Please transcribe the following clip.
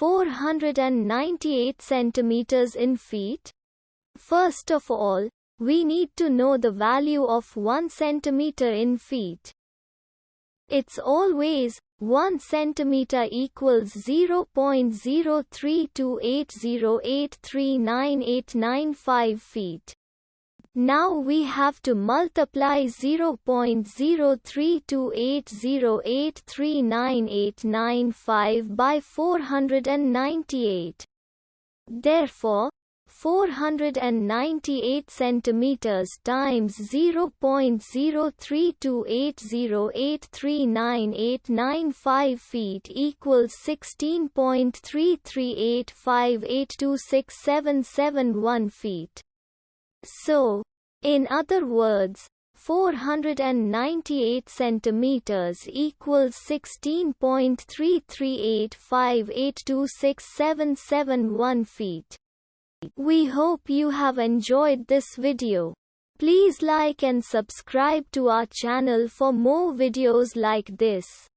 498 centimeters in feet? First of all, we need to know the value of 1 centimeter in feet. It's always 1 centimeter equals 0.03280839895 feet. Now we have to multiply 0.03280839895 by 498. Therefore, 498 centimeters times 0.03280839895 feet equals 16.3385826771 feet. So, in other words, 498 centimeters equals 16.3385826771 feet. We hope you have enjoyed this video. Please like and subscribe to our channel for more videos like this.